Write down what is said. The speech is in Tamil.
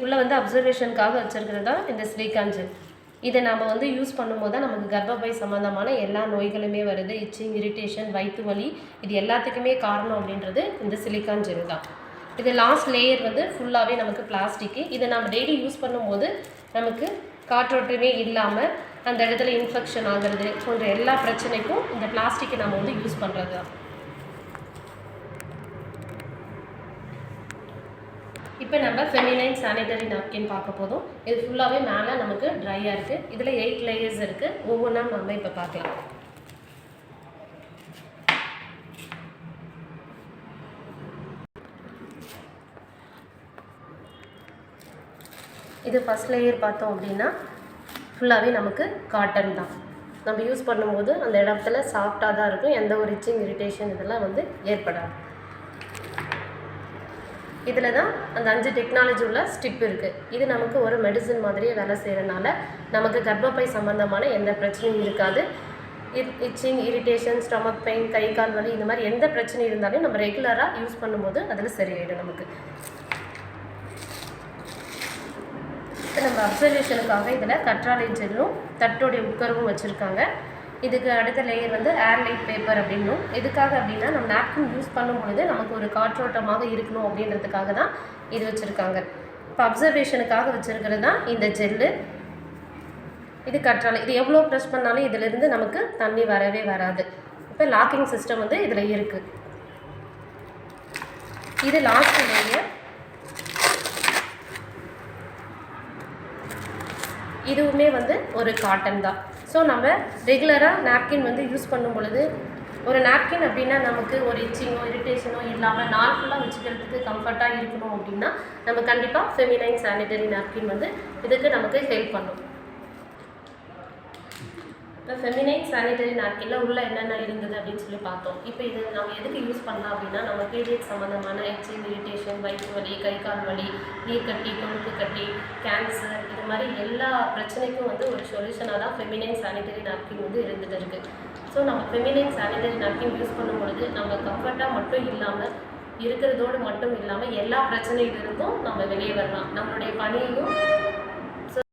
உள்ளே வந்து அப்சர்வேஷனுக்காக வச்சுருக்கிறது தான் இந்த சிலிக்கான் ஜெல். இதை நம்ம வந்து யூஸ் பண்ணும்போது தான் நமக்கு கர்ப்பப்பை சம்மந்தமான எல்லா நோய்களுமே வருது. இச்சிங், இரிட்டேஷன், வயிற்று வலி, இது எல்லாத்துக்குமே காரணம் அப்படின்றது இந்த சிலிக்கான் ஜெல் தான். இது லாஸ்ட் லேயர் வந்து ஃபுல்லாகவே நமக்கு பிளாஸ்டிக்கு. இதை நம்ம டெய்லி யூஸ் பண்ணும்போது நமக்கு காற்றோட்டமே இல்லாமல் அந்த இடத்துல இன்ஃபெக்ஷன் ஆகிறது போன்ற எல்லா பிரச்சனைக்கும் இந்த பிளாஸ்டிக்கை நம்ம வந்து யூஸ் பண்ணுறது தான். இப்போ நம்ம ஃபெமினைன் சானிடரி நாப்கின் பார்க்க போதும். இது ஃபுல்லாகவே மேலே நமக்கு ட்ரையாக இருக்குது. இதில் 8 லேயர்ஸ் இருக்குது. ஒவ்வொன்றா நம்ம இப்போ பார்க்கலாம். இது ஃபஸ்ட் லேயர் பார்த்தோம் அப்படின்னா ஃபுல்லாகவே நமக்கு காட்டன் தான். நம்ம யூஸ் பண்ணும்போது அந்த இடத்துல சாஃப்டாக தான் இருக்கும். எந்த ஒரு இச்சிங், இரிட்டேஷன் இதெல்லாம் வந்து ஏற்படாது. இதில் தான் அந்த 5 டெக்னாலஜி உள்ள ஸ்டிப் இருக்குது. இது நமக்கு ஒரு மெடிசன் மாதிரியே வேலை செய்கிறனால நமக்கு கர்ப்பப்பை சம்மந்தமான எந்த பிரச்சனையும் இருக்காது. இச்சிங், இரிட்டேஷன், ஸ்டொமக் பெயின், கை கால் வலி, இந்த மாதிரி எந்த பிரச்சனை இருந்தாலும் நம்ம ரெகுலராக யூஸ் பண்ணும்போது அதில் சரியாயிடும் நமக்கு. இப்போ நம்ம அப்சர்வேஷனுக்காக இதில் கற்றாழை ஜெல்லும் தட்டோடைய உட்கருவும் வச்சுருக்காங்க. இதுக்கு அடுத்த லேயர் வந்து ஏர்லைட் பேப்பர் அப்படின்னும். எதுக்காக அப்படின்னா நம்ம நாப்கின் யூஸ் பண்ணும் பொழுது நமக்கு ஒரு காற்றோட்டமாக இருக்கணும் அப்படின்றதுக்காக தான் இது வச்சுருக்காங்க. இப்போ அப்சர்வேஷனுக்காக வச்சுருக்கிறது தான் இந்த ஜெல்லு. இது கற்றாழை. இது எவ்வளோ ப்ரெஸ் பண்ணாலும் இதிலிருந்து நமக்கு தண்ணி வரவே வராது. இப்போ லாக்கிங் சிஸ்டம் வந்து இதில் இருக்குது. இது லாஸ்ட் லேயர். இதுவுமே வந்து ஒரு காட்டன் தான். ஸோ நம்ம ரெகுலராக நாப்கின் வந்து யூஸ் பண்ணும் பொழுது ஒரு நாப்கின் அப்படின்னா நமக்கு ஒரு இச்சிங்கோ, இரிட்டேஷனோ இல்லாமல் நாள் ஃபுல்லாக வச்சுக்கிறதுக்கு கம்ஃபர்ட்டாக இருக்கணும் அப்படின்னா நம்ம கண்டிப்பாக ஃபெமினைன் சானிடரி நாப்கின் வந்து இதுக்கு நமக்கு ஹெல்ப் பண்ணும். இப்போ ஃபெமினைன் சானிடரி நாப்கினில் உள்ளே என்னென்ன இருந்தது அப்படின்னு சொல்லி பார்த்தோம். இப்போ இது நம்ம எதுக்கு யூஸ் பண்ணலாம் அப்படின்னா நம்ம பீரியட் சம்மந்தமான இச்சிங், இரிட்டேஷன், வயிற்று வலி, கை கால் வலி, நீர்க்கட்டி, கொழுப்பு கட்டி, கேன்சர், இது மாதிரி எல்லா பிரச்சனைக்கும் வந்து ஒரு சொல்யூஷனாக தான் ஃபெமினைன் சானிடரி நாப்கின் வந்து இருந்துகிட்டு இருக்குது. ஸோ நம்ம ஃபெமினைன் சானிடரி நாப்கின் யூஸ் பண்ணும் பொழுது நம்ம கம்ஃபர்ட்டாக மட்டும் இல்லாமல் இருக்கிறதோடு மட்டும் இல்லாமல் எல்லா பிரச்சனையிலிருந்தும் நம்ம வெளியே வரலாம். நம்மளுடைய பணியையும்